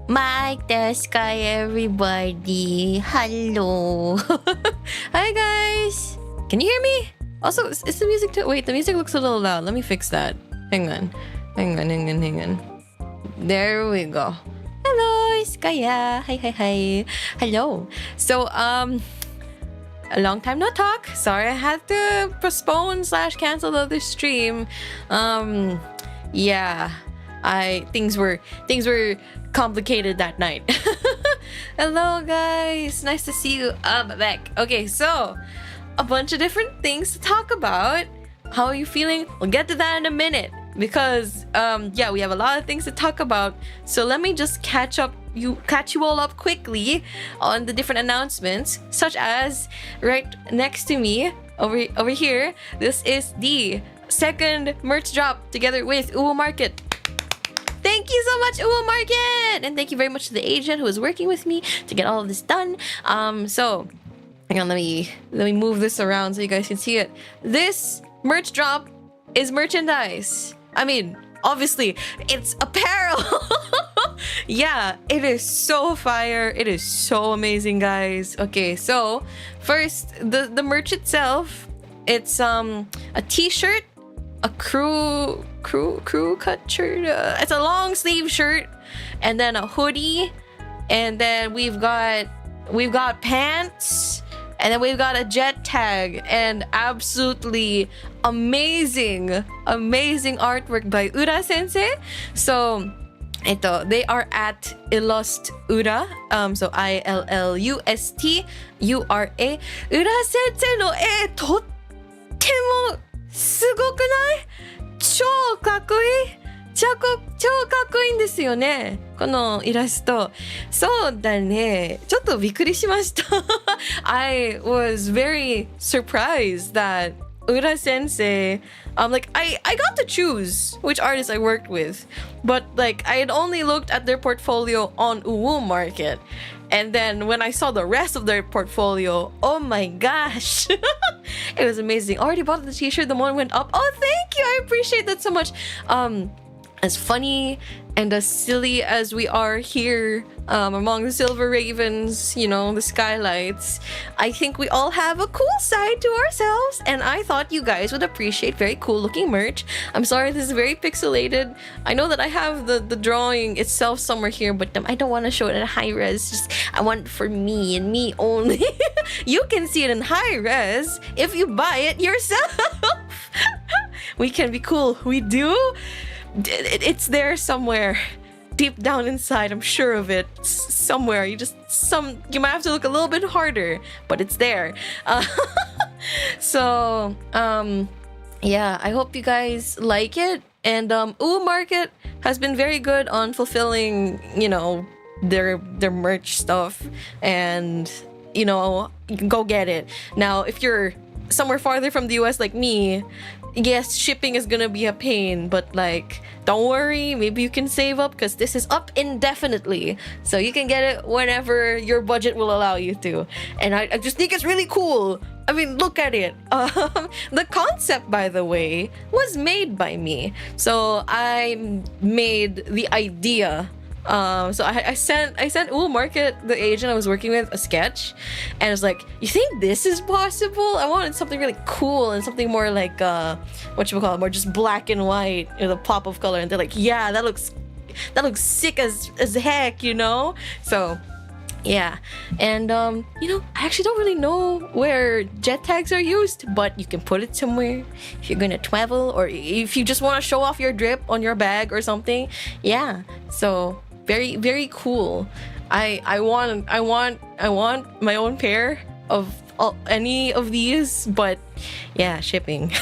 Mike the Skye, everybody. Hello. Hi, guys. Can you hear me? Also, is the music too? Wait, the music looks a little loud. Let me fix that. Hang on. There we go. Hello, Skye. Hi. Hello. So, a long time no talk. Sorry, I had to postpone / cancel the other stream. Yeah, things were complicated that night. Hello, guys. Nice to see you. Back. Okay, so a bunch of different things to talk about. How are you feeling? We'll get to that in a minute because yeah, we have a lot of things to talk about. So let me just catch you all up quickly on the different announcements, such as right next to me over here. This is the second merch drop together with UwU Market. Thank you so much, UwU Market, and thank you very much to the agent who was working with me to get all of this done. So hang on, let me move this around so you guys can see it. This merch drop is merchandise. I mean, obviously, it's apparel. Yeah, it is so fire. It is so amazing, guys. Okay, so first, the merch itself, it's a t-shirt, a crew cut shirt. It's a long sleeve shirt, and then a hoodie, and then we've got pants. And then we've got a jet tag and absolutely amazing artwork by URA sensei. So, they are at Illust Ura. So ILLUST URA. Ura sensei no e tottemo sugokunai? 超かっこいい。超かっこいいんですよね。このイラスト。そうだね。ちょっとびっくりしました。I was very surprised that Ura sensei, like I got to choose which artists I worked with, but like I had only looked at their portfolio on UwU Market. And then when I saw the rest of their portfolio, oh my gosh, it was amazing. Already bought the t-shirt, the one went up. Oh, thank you. I appreciate that so much. As funny and as silly as we are here among the Silver Ravens, you know, the Skyelights, I think we all have a cool side to ourselves, and I thought you guys would appreciate very cool looking merch. I'm sorry this is very pixelated. I know that I have the drawing itself somewhere here, but I don't want to show it in high res. Just I want it for me and me only. You can see it in high res if you buy it yourself. We can be cool. We do. It's there somewhere deep down inside. I'm sure of it. Somewhere. You might have to look a little bit harder, but it's there. So yeah, I hope you guys like it. And UwU Market has been very good on fulfilling, you know, their merch stuff, and you know, you can go get it. Now if you're somewhere farther from the US like me, yes, shipping is gonna be a pain, but like, don't worry, maybe you can save up because this is up indefinitely. So you can get it whenever your budget will allow you to. And I just think it's really cool. I mean, look at it. The concept, by the way, was made by me. So I made the idea. So I sent UwU Market, the agent I was working with, a sketch, and I was like, you think this is possible? I wanted something really cool and something more like more just black and white with a pop of color. And they're like, yeah, that looks sick as heck, you know? So yeah, and you know, I actually don't really know where jet tags are used, but you can put it somewhere if you're gonna travel, or if you just want to show off your drip on your bag or something. Yeah, so very, very cool. I want my own pair of any of these, but yeah, shipping.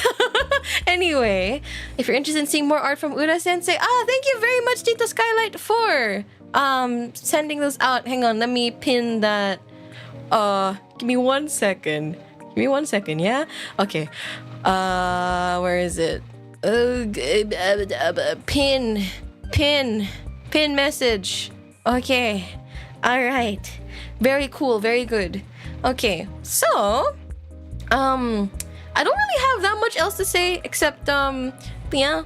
Anyway, if you're interested in seeing more art from Ura sensei, thank you very much, Tito Skylight, for sending those out. Hang on, let me pin that. Give me 1 second. Yeah? Okay. Where is it? Pin message. Okay. Alright. Very cool, very good. Okay, so I don't really have that much else to say except yeah,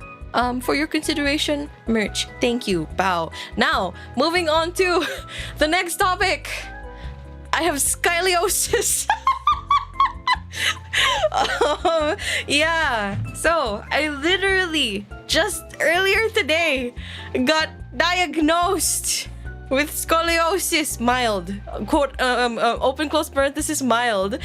for your consideration. Merch. Thank you. Bow. Now, moving on to the next topic. I have scoliosis. Yeah. So, I literally just earlier today got diagnosed with scoliosis, mild. Quote, open close parenthesis, mild.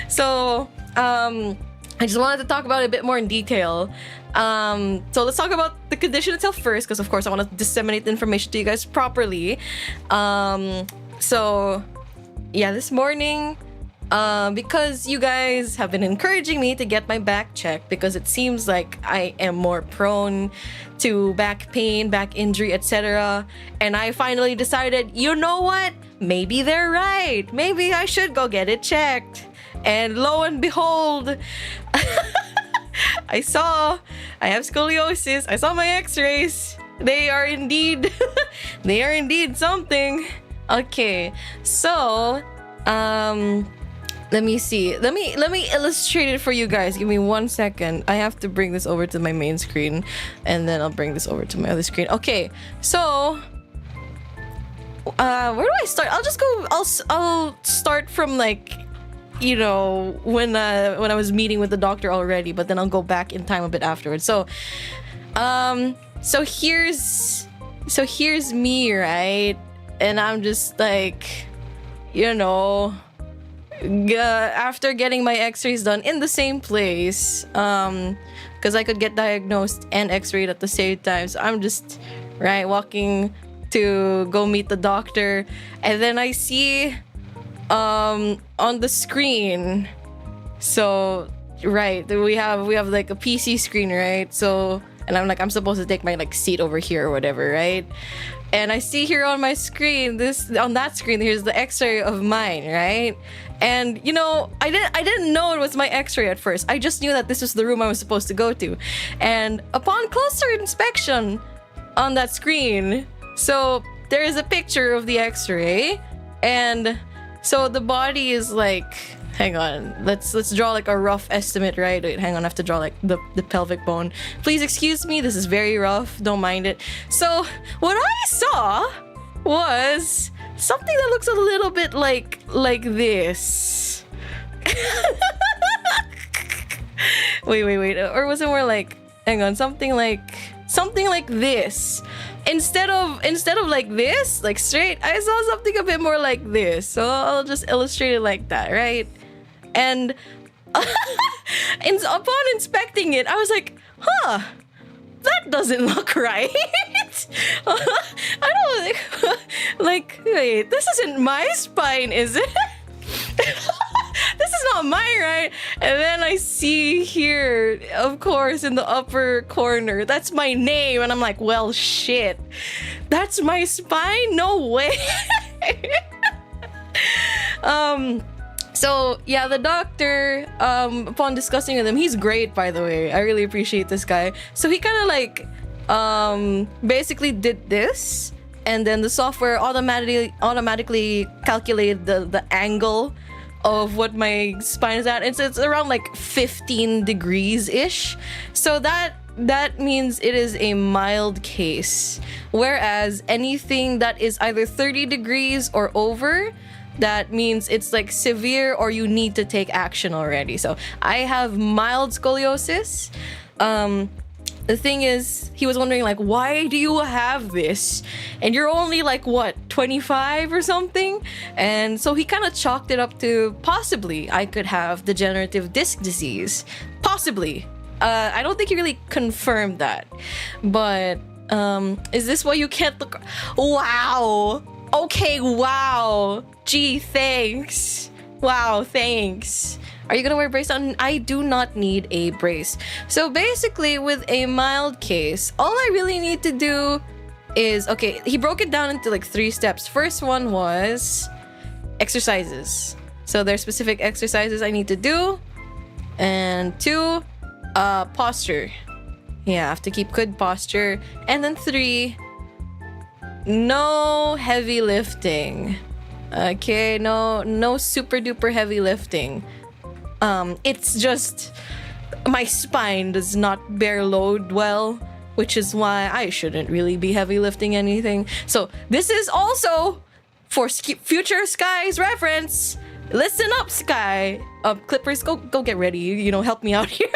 So, I just wanted to talk about it a bit more in detail. So let's talk about the condition itself first, because of course I want to disseminate the information to you guys properly. So yeah, this morning, because you guys have been encouraging me to get my back checked, because it seems like I am more prone to back pain, back injury, etc. And I finally decided, you know what? Maybe they're right. Maybe I should go get it checked. And lo and behold, I have scoliosis. I saw my x-rays. They are indeed something. Okay, so let me see. Let me illustrate it for you guys. Give me 1 second. I have to bring this over to my main screen, and then I'll bring this over to my other screen. Okay, so where do I start? I'll just go. I'll start from like, you know, when I was meeting with the doctor already, but then I'll go back in time a bit afterwards. So here's me, right? And I'm just like, you know, after getting my x-rays done in the same place, because I could get diagnosed and x-rayed at the same time. So I'm just, right, walking to go meet the doctor, and then I see on the screen, so right, we have like a PC screen, right? So, and I'm supposed to take my like seat over here or whatever, right? And I see here on my screen, on that screen, here's the x-ray of mine, right? And you know, I didn't know it was my x-ray at first. I just knew that this was the room I was supposed to go to. And upon closer inspection on that screen, so there is a picture of the x-ray, and so the body is like, hang on, let's draw like a rough estimate, right? Wait, hang on, I have to draw like the pelvic bone. Please excuse me, this is very rough, don't mind it. So what I saw was something that looks a little bit like this. wait, or was it more like, hang on, something like this. Instead of like this, like straight, I saw something a bit more like this. So I'll just illustrate it like that, right? And upon inspecting it, I was like, huh, that doesn't look right. I don't like, wait, this isn't my spine, is it? This is not mine, right? And then I see here, of course, in the upper corner, that's my name. And I'm like, well, shit. That's my spine? No way. So, yeah, the doctor, upon discussing with him, he's great, by the way. I really appreciate this guy. So he kind of like, basically did this. And then the software automatically calculated the angle of what my spine is at. It's around like 15 degrees ish. So that means it is a mild case. Whereas anything that is either 30 degrees or over, that means it's like severe or you need to take action already. So I have mild scoliosis. The thing is, he was wondering like, why do you have this? And you're only like, what, 25 or something? And so he kind of chalked it up to possibly I could have degenerative disc disease. Possibly. I don't think he really confirmed that. But is this why you can't look? Wow. Okay, wow. Gee, thanks. Wow, thanks. Are you gonna wear a brace on? I do not need a brace. So basically, with a mild case, all I really need to do is, okay, he broke it down into like 3 steps. First one was exercises. So there's specific exercises I need to do. And 2, posture. Yeah, I have to keep good posture. And then 3, no heavy lifting. Okay, no super duper heavy lifting. It's just my spine does not bear load well, which is why I shouldn't really be heavy lifting anything. So this is also for future Skye's reference. Listen up, Skye. Clippers, go get ready. You know, help me out here.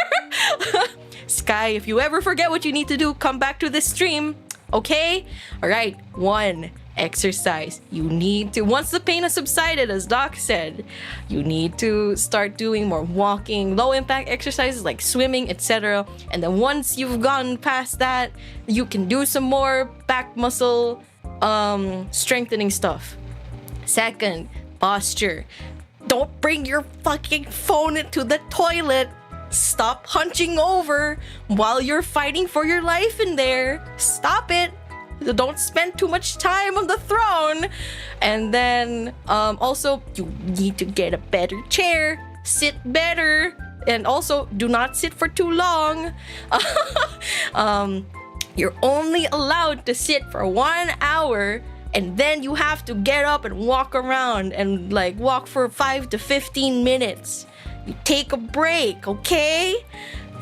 Skye, if you ever forget what you need to do, come back to this stream. Okay? All right. 1. Exercise. You need to, once the pain has subsided, as Doc said, you need to start doing more walking, low impact exercises like swimming, etc. And then once you've gone past that, you can do some more back muscle strengthening stuff. 2nd, posture. Don't bring your fucking phone into the toilet. Stop hunching over while you're fighting for your life in there. Stop it. Don't spend too much time on the throne. And then also you need to get a better chair, sit better, and also do not sit for too long. You're only allowed to sit for 1 hour, and then you have to get up and walk around and like walk for 5 to 15 minutes. You take a break, okay?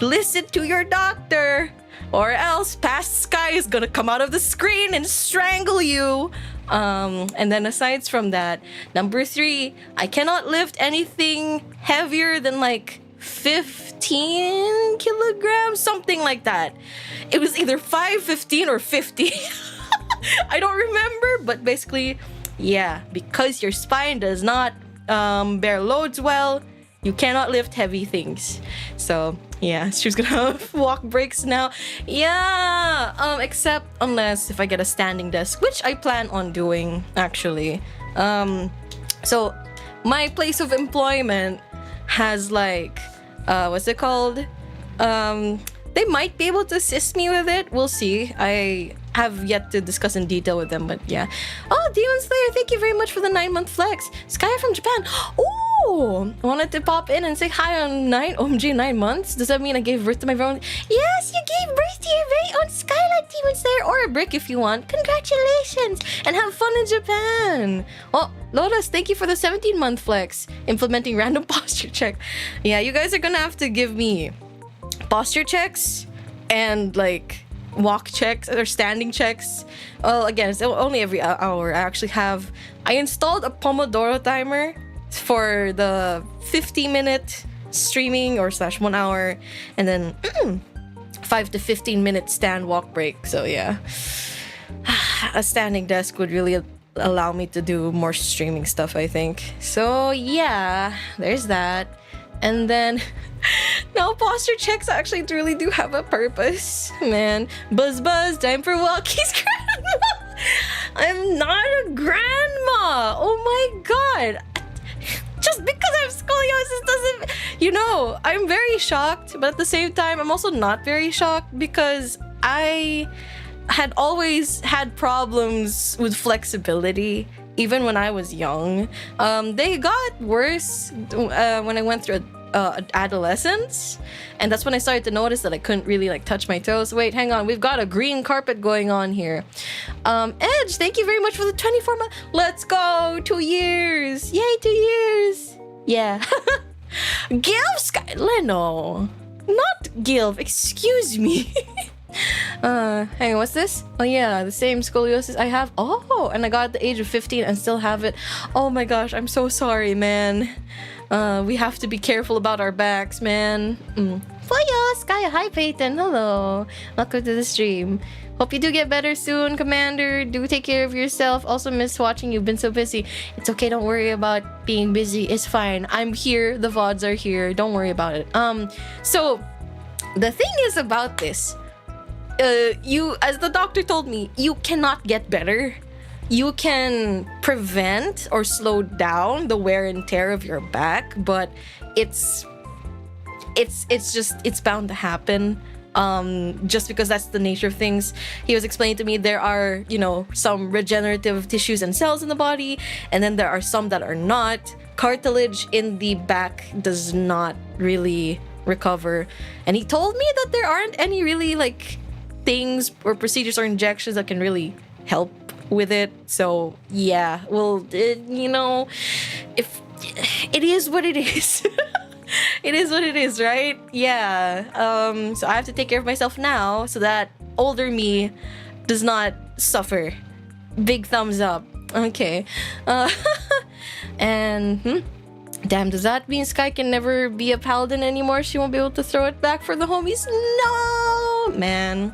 Listen to your doctor. Or else past Skye is gonna come out of the screen and strangle you. And then aside from that, number 3, I cannot lift anything heavier than like 15 kilograms, something like that. It was either 5, 15, or 50. I don't remember, but basically, yeah, because your spine does not bear loads well, you cannot lift heavy things. So yeah, she's gonna have walk breaks now. Yeah, except unless if I get a standing desk, which I plan on doing actually. So my place of employment has like, what's it called? They might be able to assist me with it. We'll see. I have yet to discuss in detail with them, but yeah. Oh, Demon Slayer, thank you very much for the 9-month flex. Skye from Japan. Oh, wanted to pop in and say hi on 9 months. Does that mean I gave birth to my very own? Yes, you gave birth to your very own Skylight, Demon Slayer, or a brick if you want. Congratulations, and have fun in Japan. Oh, Lotus, thank you for the 17-month flex. Implementing random posture check. Yeah, you guys are gonna have to give me posture checks and like walk checks or standing checks. Well, again, it's only every hour. I installed a Pomodoro timer for the 50-minute streaming or / 1 hour, and then 5 to 15-minute stand walk break. So yeah, a standing desk would really allow me to do more streaming stuff, I think. So yeah, there's that. And then now posture checks actually really do have a purpose, man. Buzz, time for walkies, grandma. I'm not a grandma. Oh my god. Just because I have scoliosis doesn't, you know, I'm very shocked, but at the same time, I'm also not very shocked because I had always had problems with flexibility, even when I was young. They got worse when I went through adolescence, and that's when I started to notice that I couldn't really like touch my toes. Wait, hang on, we've got a green carpet going on here. Edge, thank you very much for the 24 months. Let's go, 2 years. Yay, 2 years. Yeah. Gilv Skye Leno, not Gilv, excuse me. Hang on, what's this? Oh yeah, the same scoliosis I have. Oh, and I got at the age of 15 and still have it. Oh my gosh, I'm so sorry, man. We have to be careful about our backs, man. Foyo, Skye, hi Peyton, hello. Welcome to the stream. Hope you do get better soon, Commander. Do take care of yourself. Also miss watching, you've been so busy. It's okay, don't worry about being busy. It's fine. I'm here, the VODs are here. Don't worry about it. So the thing is about this, you, as the doctor told me, you cannot get better. You can prevent or slow down the wear and tear of your back, but it's bound to happen. Just because that's the nature of things. He was explaining to me there are, you know, some regenerative tissues and cells in the body, and then there are some that are not. Cartilage in the back does not really recover. And he told me that there aren't any really like things or procedures or injections that can really help with it. So yeah, well, you know, if it is what it is. It is what it is, right? Yeah. So I have to take care of myself now so that older me does not suffer. Big thumbs up. Okay. And damn, does that mean Skye can never be a paladin anymore? She won't be able to throw it back for the homies? No, man.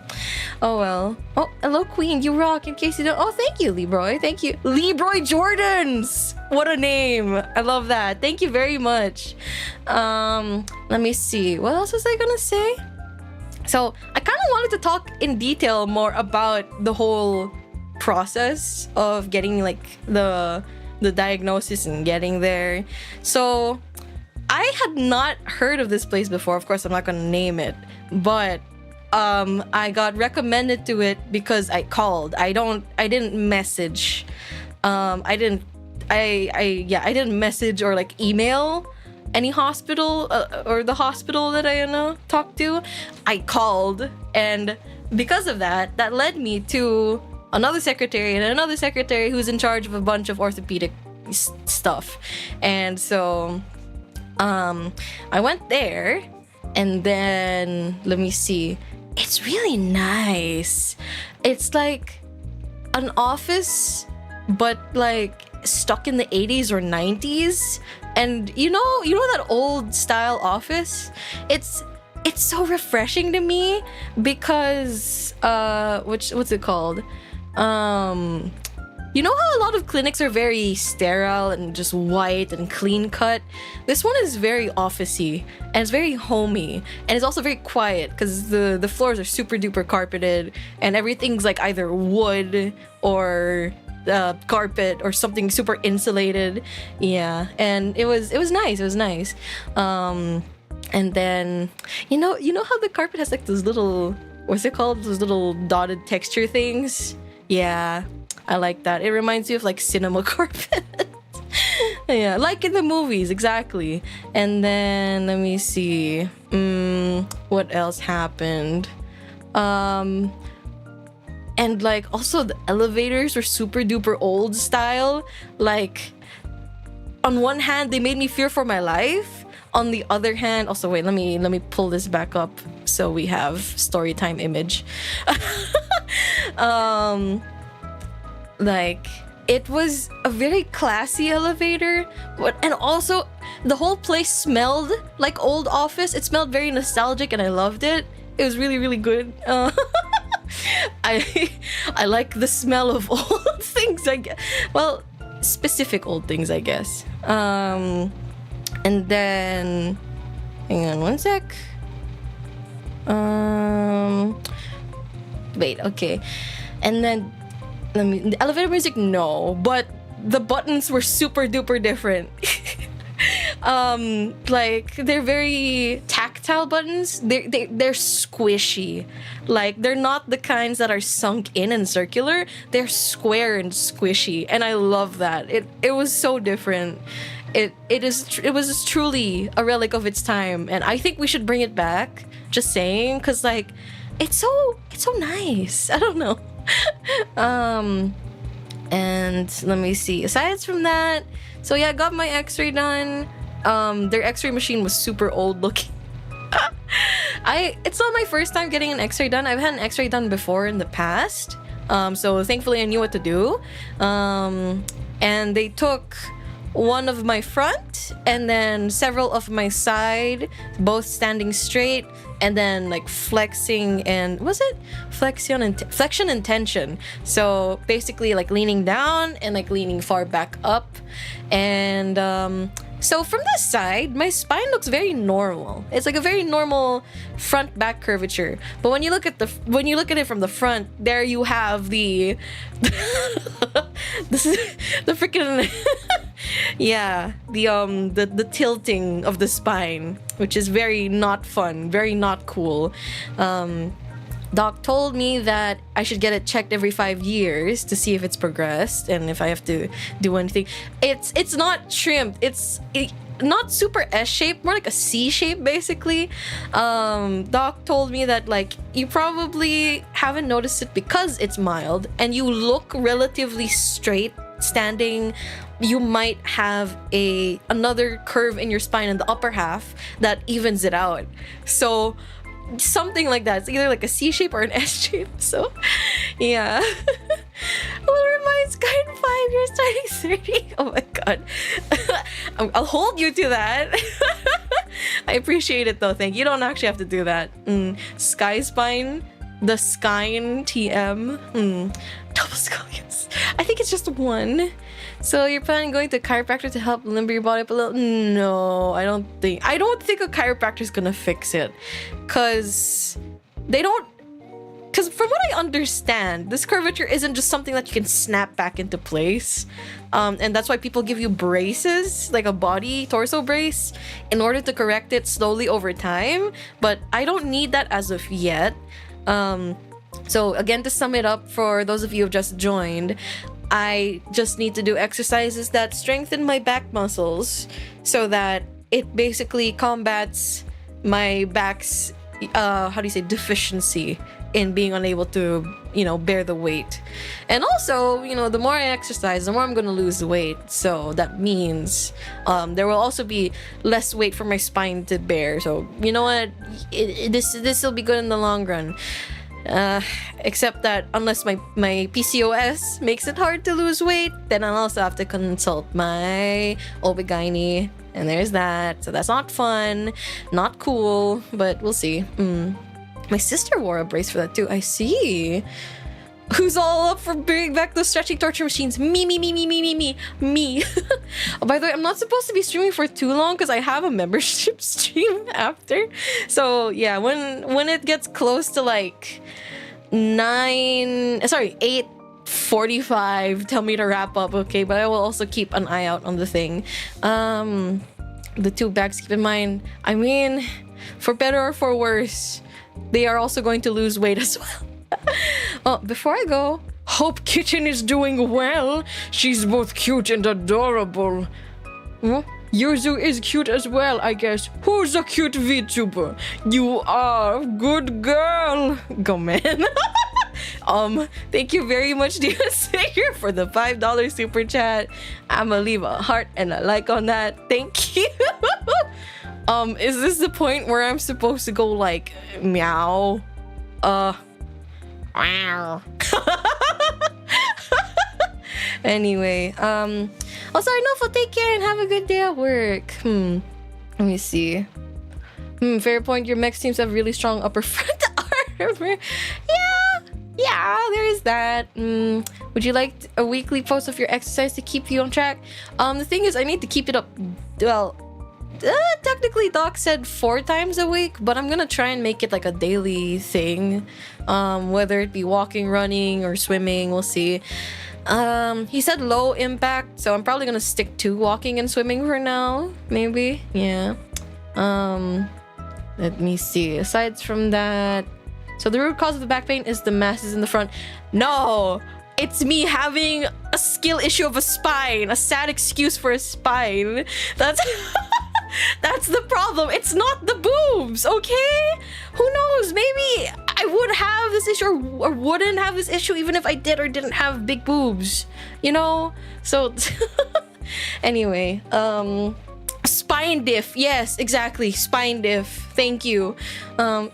Oh well. Oh, hello Queen, you rock. In case you don't. Oh, thank you, Leroy. Thank you, Leroy Jordans. What a name. I love that. Thank you very much. Let me see. What else was I gonna say? So I kind of wanted to talk in detail more about the whole process of getting like the diagnosis and getting there. So I had not heard of this place before. Of course, I'm not gonna name it, but I got recommended to it because I called. I didn't message. I didn't message or like email any hospital or the hospital that I talked to. I called, and because of that, that led me to another secretary and another secretary who's in charge of a bunch of orthopedic stuff. And so I went there, and then let me see. It's really nice. It's like an office, but like stuck in the 80s or 90s. And you know that old style office? It's so refreshing to me because what's it called? You know how a lot of clinics are very sterile and just white and clean cut? This one is very officey and it's very homey, and it's also very quiet because the floors are super duper carpeted and everything's like either wood or carpet or something super insulated. Yeah, and it was nice. It was nice. And then you know how the carpet has like those little, what's it called? Those little dotted texture things. Yeah. I like that. It reminds me of like cinema carpet. Yeah, like in the movies, exactly. And then let me see. What else happened? And like also the elevators were super duper old style. Like on one hand, they made me fear for my life. On the other hand, also wait, let me pull this back up so we have story time image. Like it was a very classy elevator, and also the whole place smelled like old office. It smelled very nostalgic and I loved it. It was really, really good. I like the smell of old things, I guess. Well, specific old things, I guess. And then hang on one sec. Wait, okay. And then the elevator music, no, but the buttons were super duper different. Like they're very tactile buttons. They're squishy. Like they're not the kinds that are sunk in and circular. They're square and squishy, and I love that. It was so different. It was truly a relic of its time, and I think we should bring it back. Just saying, because like it's so nice. I don't know. And let me see. Aside from that, so yeah, I got my x-ray done. Their x-ray machine was super old looking. It's not my first time getting an x-ray done. I've had an x-ray done before in the past. So thankfully I knew what to do. And they took one of my front and then several of my side, both standing straight, and then like flexing and flexion and tension. So basically like leaning down and like leaning far back up. And so from this side, my spine looks very normal. It's like a very normal front back curvature. But when you look at it from the front, there you have the this is the freaking yeah, the tilting of the spine, which is very not fun, very not cool. Doc told me that I should get it checked every 5 years to see if it's progressed and if I have to do anything. It's not trimmed. It's not super S-shaped, more like a C shape basically. Doc told me that like you probably haven't noticed it because it's mild and you look relatively straight standing, you might have another curve in your spine in the upper half that evens it out. So something like that. It's either like a C shape or an S shape. So yeah. Will remind Skye in 5 years turning 30. Oh my god. I'll hold you to that. I appreciate it though. Thank you. You don't actually have to do that. Skye spine. The Skye TM. Double scoliosis. I think it's just one. So you're planning on going to a chiropractor to help limber your body up a little? No, I don't think a chiropractor is gonna fix it. Cause from what I understand, this curvature isn't just something that you can snap back into place. And that's why people give you braces, like a body torso brace, in order to correct it slowly over time. But I don't need that as of yet. So again, to sum it up for those of you who have just joined, I just need to do exercises that strengthen my back muscles so that it basically combats my back's deficiency in being unable to, bear the weight. And also, the more I exercise, the more I'm gonna lose weight. So that means there will also be less weight for my spine to bear. So you know what, this will be good in the long run. Except that unless my PCOS makes it hard to lose weight, then I'll also have to consult my OB-GYN, and there's that. So that's not fun, not cool, but we'll see. My sister wore a brace for that too. I see. Who's all up for bringing back those stretching torture machines? Me. Oh, by the way, I'm not supposed to be streaming for too long because I have a membership stream after. So yeah, when it gets close to like 8:45, tell me to wrap up, okay? But I will also keep an eye out on the thing. The two bags, keep in mind, I mean, for better or for worse, they are also going to lose weight as well. Oh, before I go, hope Kitchen is doing well. She's both cute and adorable. Yuzu is cute as well, I guess. Who's a cute VTuber? You are. Good girl. Go, man. Thank you very much, dear Sayer, for the $5 super chat. I'ma leave a heart and a like on that. Thank you. Is this the point where I'm supposed to go like meow? Wow. Anyway, also Arnulfo, take care and have a good day at work. Let me see. Fair point, your mech teams have really strong upper front armor. Yeah, there is that. Would you like a weekly post of your exercise to keep you on track? The thing is, I need to keep it up. Well, technically Doc said 4 times a week, but I'm gonna try and make it like a daily thing. Whether it be walking, running, or swimming, we'll see. He said low impact, so I'm probably gonna stick to walking and swimming for now, maybe. Yeah. Let me see. Aside from that, so the root cause of the back pain is the masses in the front. No, it's me having a skill issue of a spine, a sad excuse for a spine. That's that's the problem. It's not the boobs, okay? Who knows? Maybe I would have this issue or wouldn't have this issue even if I did or didn't have big boobs, So anyway, spine diff. Yes, exactly. Spine diff. Thank you.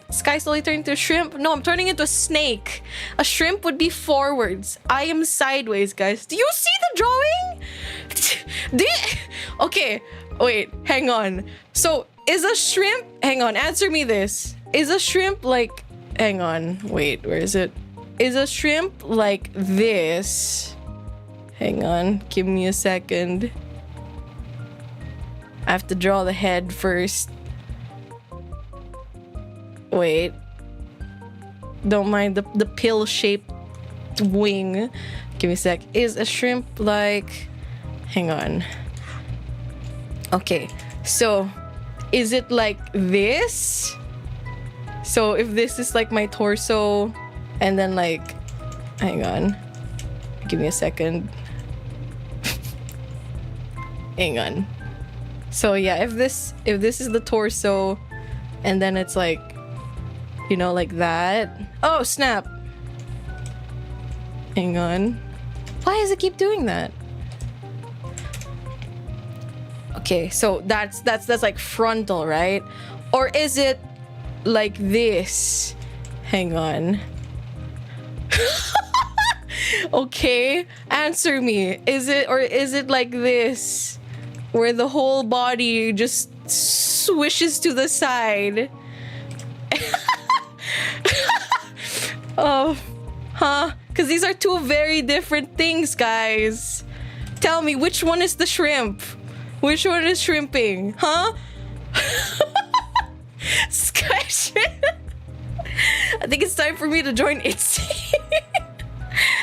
Skye slowly turning into a shrimp. No, I'm turning into a snake. A shrimp would be forwards. I am sideways, guys. Do you see the drawing? Okay. Wait, hang on. So, is a shrimp... Hang on, answer me this. Is a shrimp like... Hang on. Wait, where is it? Is a shrimp like this? Hang on. Give me a second. I have to draw the head first. Wait. Don't mind the pill-shaped wing. Give me a sec. Is a shrimp like... Hang on. Okay, so is it like this? So if this is like my torso and then like, hang on, give me a second. Hang on. So yeah, if this is the torso and then it's like, like that. Oh, snap. Hang on. Why does it keep doing that? Okay, so that's like frontal, right? Or is it like this? Hang on. Okay, answer me. Is it like this, where the whole body just swishes to the side? Oh, huh? Because these are two very different things, guys. Tell me, which one is the shrimp? Which one is shrimping? Huh? Skye shrimp. I think it's time for me to join its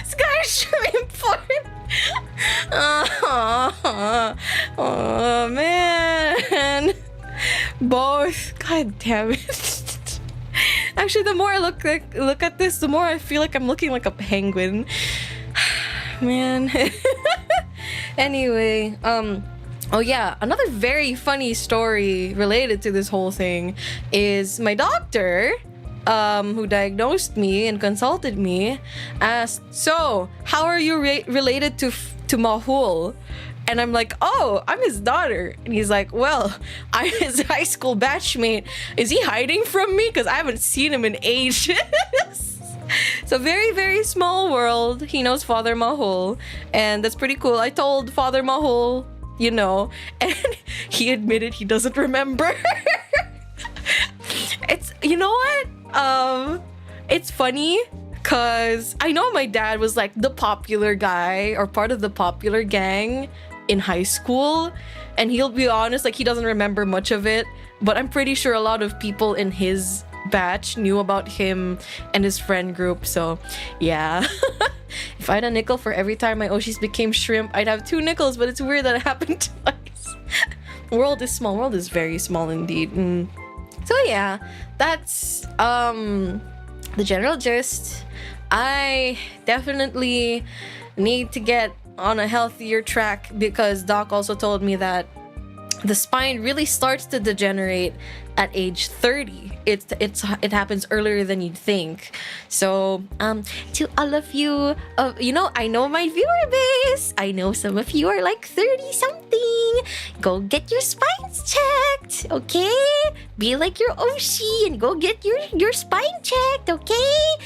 Skye shrimp for it. Oh man. Both. God damn it. Actually, the more I look at this, the more I feel like I'm looking like a penguin. Man. Anyway, oh yeah, another very funny story related to this whole thing is my doctor, who diagnosed me and consulted me, asked, "So, how are you related to Mahul?" And I'm like, "Oh, I'm his daughter." And he's like, "Well, I'm his high school batchmate. Is he hiding from me? Because I haven't seen him in ages." So very, very small world. He knows Father Mahul, and that's pretty cool. I told Father Mahul, you know, and he admitted he doesn't remember. It's, you know what? It's funny because I know my dad was like the popular guy or part of the popular gang in high school, and he'll be honest, like he doesn't remember much of it, but I'm pretty sure a lot of people in his batch knew about him and his friend group. So yeah. If I had a nickel for every time my Oshis became shrimp, I'd have 2 nickels, but it's weird that it happened twice. World is small. World is very small indeed. So yeah, that's the general gist. I definitely need to get on a healthier track because Doc also told me that the spine really starts to degenerate at age 30. It happens earlier than you'd think. So to all of you, you know, I know my viewer base, I know some of you are like 30 something. Go get your spines checked, okay? Be like your Oshi and go get your spine checked, okay?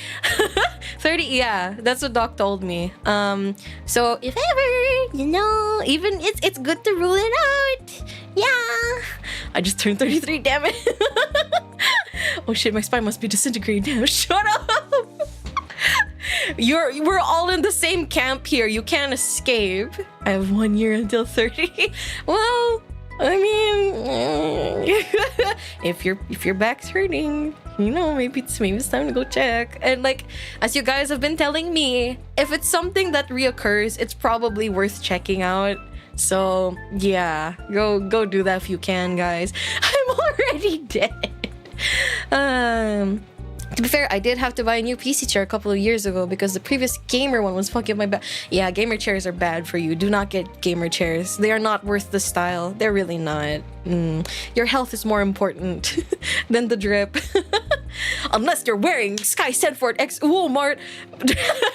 30, yeah, that's what Doc told me. So if ever, you know, even it's good to rule it out. Yeah, I just turned 33, damn it. Oh shit, my spine must be disintegrating now. Shut up. We're all in the same camp here. You can't escape. I have 1 year until 30. Well, I mean, if your back's hurting, you know, maybe it's time to go check. And like, as you guys have been telling me, if it's something that reoccurs, it's probably worth checking out. So yeah, go do that if you can, guys. I'm already dead. To be fair, I did have to buy a new PC chair a couple of years ago because the previous gamer one was fucking my back. Yeah, gamer chairs are bad for you. Do not get gamer chairs. They are not worth the style. They're really not. Your health is more important than the drip. Unless you're wearing SkyeSusfort X Walmart.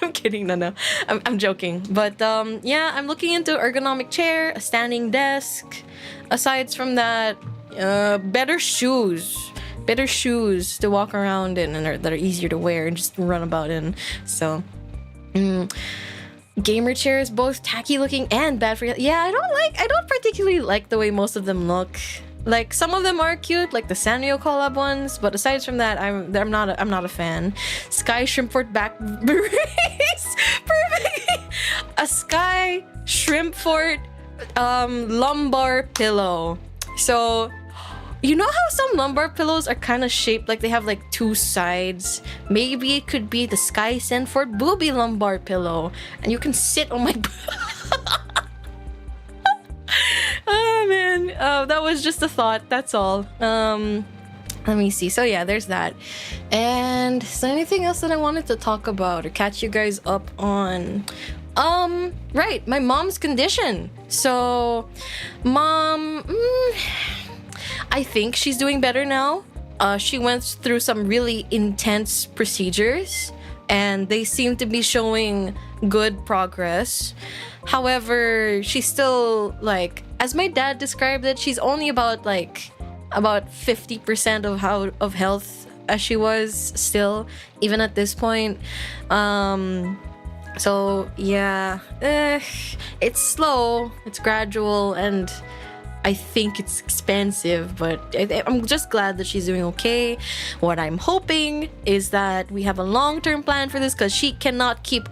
I'm kidding, no. I'm joking. But yeah, I'm looking into ergonomic chair, a standing desk. Aside from that, better shoes to walk around in and that are easier to wear and just run about in. So gamer chairs, both tacky looking and bad for you. Yeah, I don't particularly like the way most of them look. Like some of them are cute, like the Sanrio collab ones, but aside from that, I'm not a fan. Skye Shrimpfort back brace, perfect. A Skye Shrimpfort lumbar pillow. So you know how some lumbar pillows are kind of shaped like they have like 2 sides? Maybe it could be the SkyeSusfort booby lumbar pillow, and you can sit on my. Oh man, that was just a thought. That's all. Let me see. So yeah, there's that. And is there anything else that I wanted to talk about or catch you guys up on? Right, my mom's condition. So, mom, I think she's doing better now. She went through some really intense procedures and they seem to be showing good progress. However, she's still like as my dad described it, she's only about 50% of health as she was still, even at this point. So yeah, it's slow, it's gradual, and I think it's expensive, but I'm just glad that she's doing okay. What I'm hoping is that we have a long-term plan for this, because she cannot keep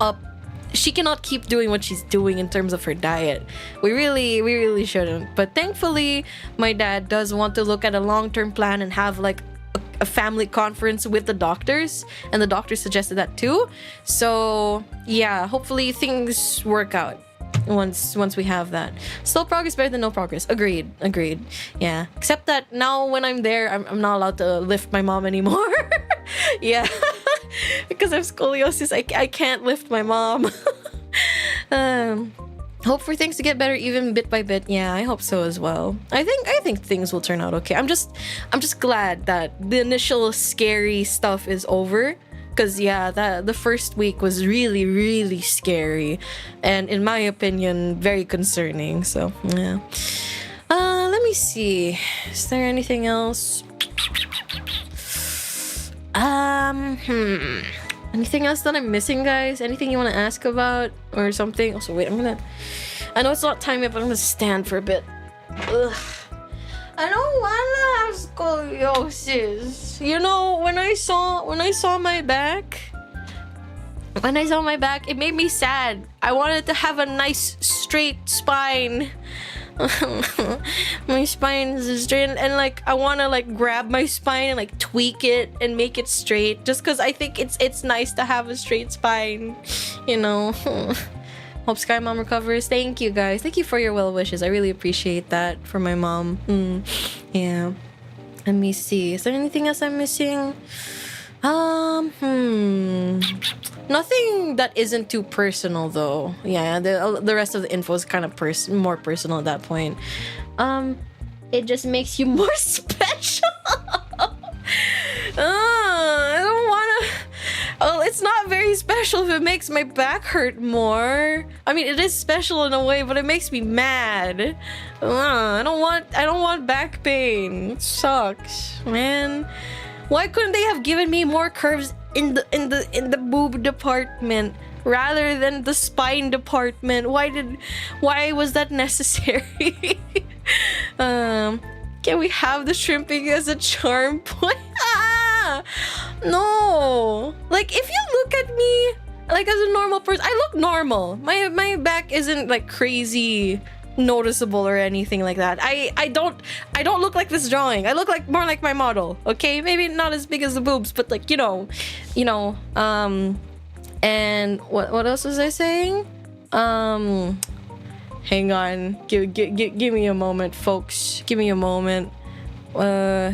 doing what she's doing in terms of her diet. We really shouldn't. But thankfully, my dad does want to look at a long-term plan and have like a family conference with the doctors, and the doctors suggested that too. So yeah, hopefully things work out once we have that. Slow progress better than no progress. Agreed. Yeah, except that now when I'm there, I'm not allowed to lift my mom anymore. Yeah. Because I have scoliosis, I can't lift my mom. Hope for things to get better even bit by bit. Yeah, I hope so as well. I think things will turn out okay. I'm just glad that the initial scary stuff is over. Because yeah, the first week was really scary, and in my opinion, very concerning. So yeah. Let me see. Is there anything else? Anything else that I'm missing, guys? Anything you want to ask about or something? Also, wait, I know it's not time yet, but I'm gonna stand for a bit. Ugh. I don't wanna have scoliosis. You know, when I saw my back, it made me sad. I wanted to have a nice straight spine. My spine is straight, and like I want to like grab my spine and like tweak it and make it straight, just because I think it's nice to have a straight spine, you know. Hope Skye mom recovers. Thank you, guys. Thank you for your well wishes. I really appreciate that for my mom. Yeah. Let me see. Is there anything else I'm missing? Nothing that isn't too personal though. Yeah, the rest of the info is kind of more personal at that point. It just makes you more special. I don't wanna. Oh, it's not very special if it makes my back hurt more. I mean, it is special in a way, but it makes me mad. I don't want back pain. It sucks, man. Why couldn't they have given me more curves in the boob department rather than the spine department? Why was that necessary? Can we have the shrimping as a charm point? No. Like, if you look at me like as a normal person, I look normal. My back isn't like crazy noticeable or anything like that. I don't look like this drawing. I look like more like my model. Okay, maybe not as big as the boobs, but like you know. And what else was I saying? Hang on. Give me a moment, folks. Give me a moment. Yeah.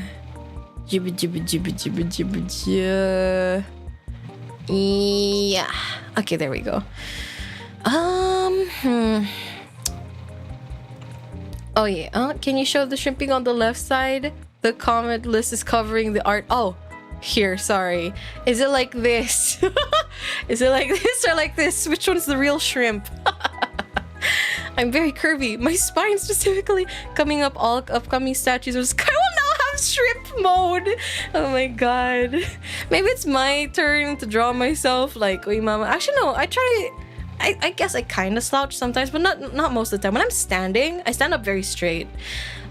Okay, there we go. Oh yeah. Can you show the shrimping on the left side? The comment list is covering the art. Oh, here. Sorry. Is it like this? Is it like this or like this? Which one's the real shrimp? I'm very curvy. My spine specifically coming up. All upcoming statues of Skye will now have shrimp mode. Oh my god. Maybe it's my turn to draw myself like Uy Mama. Actually no, I guess I kind of slouch sometimes, but not most of the time. When I'm standing, I stand up very straight.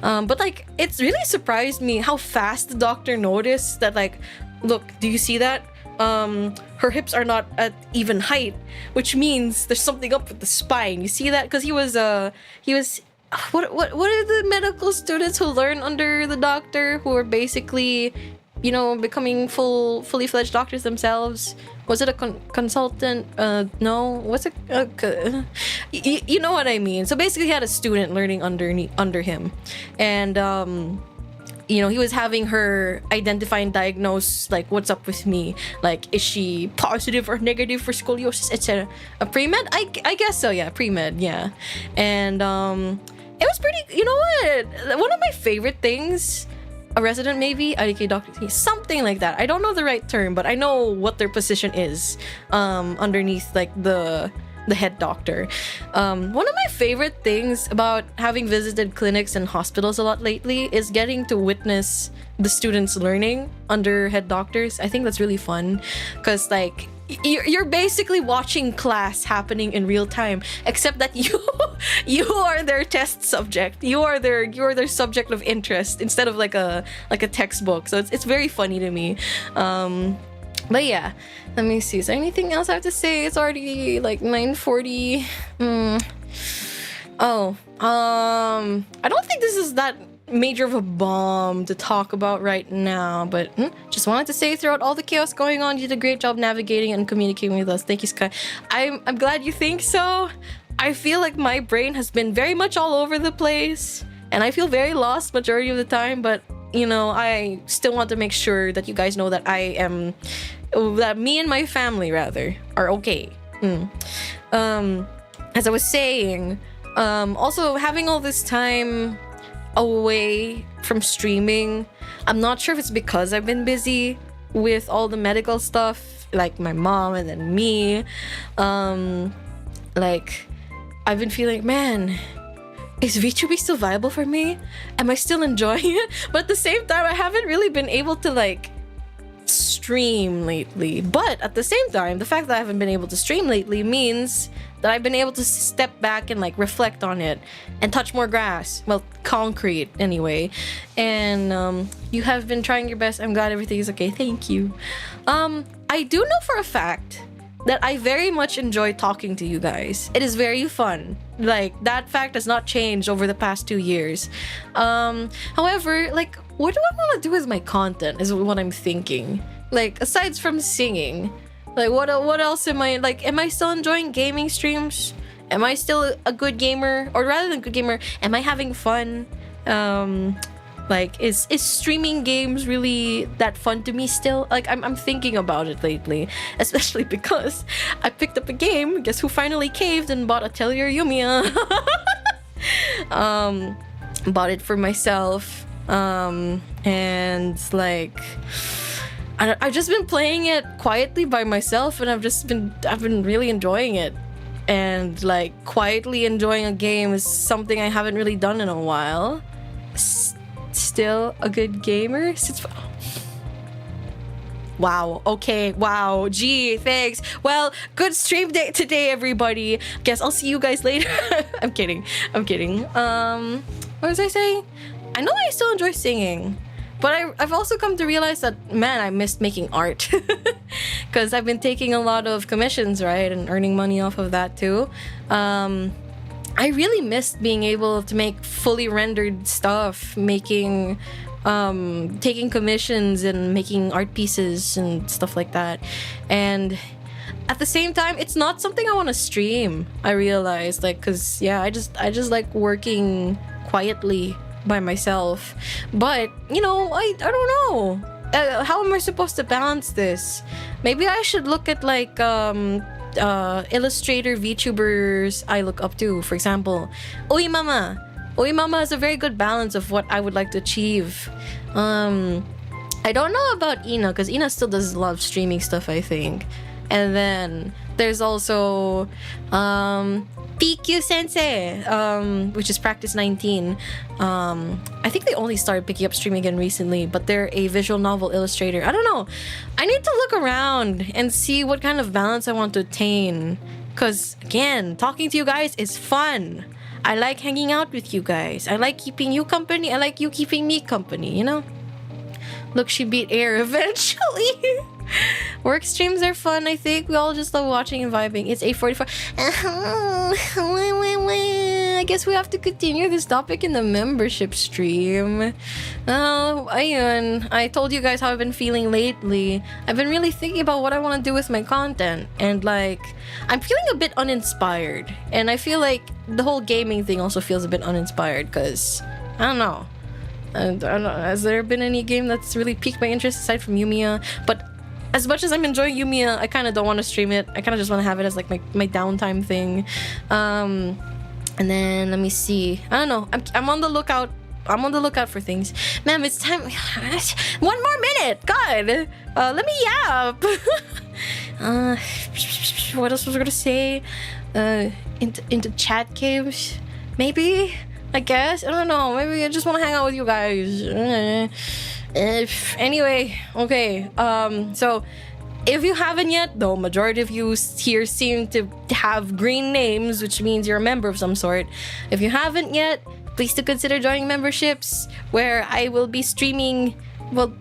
But like it's really surprised me how fast the doctor noticed that. Like, look, do you see that? Her hips are not at even height, which means there's something up with the spine. You see that? Because he was what are the medical students who learn under the doctor, who are basically, you know, becoming fully fledged doctors themselves? Was it a consultant? No. What's it? You know what I mean. So basically, he had a student learning under him, and you know, he was having her identify and diagnose, like, what's up with me? Like, is she positive or negative for scoliosis, etc. A pre-med? I guess so, yeah, pre-med, yeah. And it was pretty, you know what? One of my favorite things, a resident maybe, IDK doctor, something like that. I don't know the right term, but I know what their position is underneath, like, the the head doctor. One of my favorite things about having visited clinics and hospitals a lot lately is getting to witness the students learning under head doctors. I think that's really fun because like you're basically watching class happening in real time, except that you are their test subject. You are their subject of interest instead of like a textbook. So it's very funny to me. But yeah, let me see. Is there anything else I have to say? It's already like 9:40. I don't think this is that major of a bomb to talk about right now, but just wanted to say throughout all the chaos going on, you did a great job navigating and communicating with us. Thank you, Skye. I'm glad you think so. I feel like my brain has been very much all over the place, and I feel very lost majority of the time, but you know, I still want to make sure that you guys know that that me and my family rather are okay. As I was saying, also having all this time away from streaming, I'm not sure if it's because I've been busy with all the medical stuff, like my mom and then me. Like I've been feeling, man, is VTuber still viable for me? Am I still enjoying it? But at the same time, I haven't really been able to like stream lately. But at the same time, the fact that I haven't been able to stream lately means that I've been able to step back and like reflect on it and touch more grass, well, concrete anyway. And you have been trying your best. I'm glad everything is okay. Thank you. I do know for a fact that I very much enjoy talking to you guys. It is very fun. Like that fact has not changed over the past 2 years. However, like what do I want to do with my content is what I'm thinking. Like aside from singing, like what else am I like? Am I still enjoying gaming streams? Am I still a good gamer? Or rather than good gamer, am I having fun? Like is streaming games really that fun to me still? Like I'm thinking about it lately, especially because I picked up a game. Guess who finally caved and bought Atelier Yumiya? Bought it for myself. And like I've just been playing it quietly by myself, and I've been really enjoying it. And like quietly enjoying a game is something I haven't really done in a while. Still a good gamer? Wow. Okay. Wow. Gee, thanks. Well, good stream day today, everybody. Guess I'll see you guys later. I'm kidding. What was I saying? I know I still enjoy singing, but I've also come to realize that, man, I missed making art. Because I've been taking a lot of commissions, right? And earning money off of that too. I really missed being able to make fully rendered stuff, taking commissions and making art pieces and stuff like that. And at the same time, it's not something I want to stream. I realized, like, cause yeah, I just like working quietly by myself. But you know, I don't know. How am I supposed to balance this? Maybe I should look at like illustrator VTubers I look up to. For example, Oi Mama has a very good balance of what I would like to achieve. I don't know about Ina, because Ina still does a lot of streaming stuff, I think. And then there's also PQ Sensei, which is Practice 19. I think they only started picking up streaming again recently, but they're a visual novel illustrator. I don't know. I need to look around and see what kind of balance I want to attain. Because, again, talking to you guys is fun. I like hanging out with you guys. I like keeping you company. I like you keeping me company, you know? Look, she beat air eventually. Work streams are fun, I think. We all just love watching and vibing. It's 8:44. I guess we have to continue this topic in the membership stream. Ayun, I told you guys how I've been feeling lately. I've been really thinking about what I want to do with my content. And like, I'm feeling a bit uninspired. And I feel like the whole gaming thing also feels a bit uninspired because, I don't know. I don't know. Has there been any game that's really piqued my interest aside from Yumiya? But as much as I'm enjoying Yumiya, I kind of don't want to stream it. I kind of just want to have it as like my downtime thing. And then let me see. I don't know. I'm on the lookout. I'm on the lookout for things. Ma'am, it's time. 1 more minute. God. Let me yap. What else was I gonna say? into chat caves, maybe. I guess I don't know. Maybe I just want to hang out with you guys. Anyway, okay. So if you haven't yet, though, majority of you here seem to have green names, which means you're a member of some sort. If you haven't yet, please do consider joining memberships, where I will be streaming, well,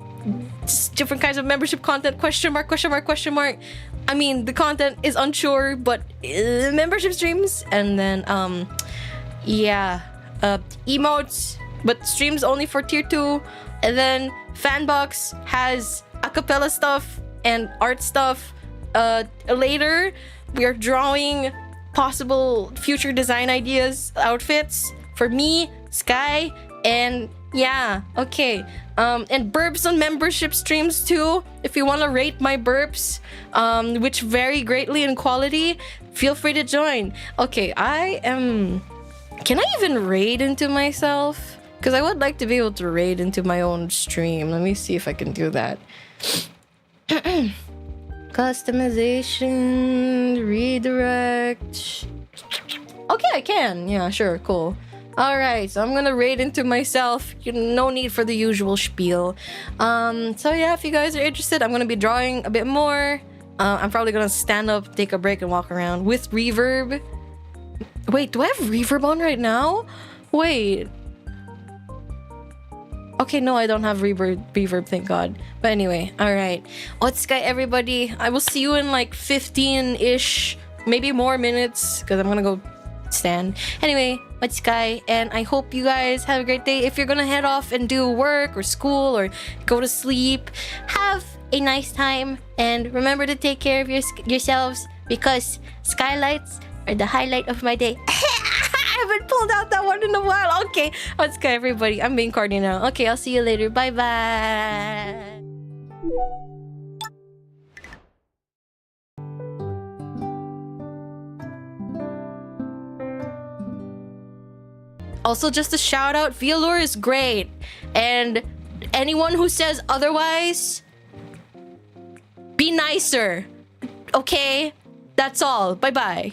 just different kinds of membership content. Question mark, question mark, question mark. I mean, the content is unsure, but membership streams, and then yeah, emotes, but streams only for tier 2, and then Fanbox has acapella stuff and art stuff. Later we are drawing possible future design ideas, outfits for me, Skye, and yeah, okay. And burps on membership streams too. If you want to rate my burps, which vary greatly in quality, feel free to join. Okay, can I even raid into myself? Because I would like to be able to raid into my own stream. Let me see if I can do that. Customization, redirect. Okay, I can. Yeah, sure, cool. Alright, so I'm gonna raid into myself. No need for the usual spiel. So yeah, if you guys are interested, I'm gonna be drawing a bit more. I'm probably gonna stand up, take a break, and walk around with reverb. Wait, do I have reverb on right now? Wait. Okay, no, I don't have reverb, thank God. But anyway, alright. What's Skye, everybody? I will see you in like 15-ish, maybe more minutes, because I'm gonna go stand. Anyway, what's Skye, and I hope you guys have a great day. If you're gonna head off and do work or school or go to sleep, have a nice time, and remember to take care of yourselves, because skylights are the highlight of my day. I haven't pulled out that one in a while. Okay, what's good, everybody? I'm being corny now. Okay, I'll see you later. Bye bye. Also, just a shout out, Velour is great, and anyone who says otherwise, be nicer. Okay, that's all. Bye bye.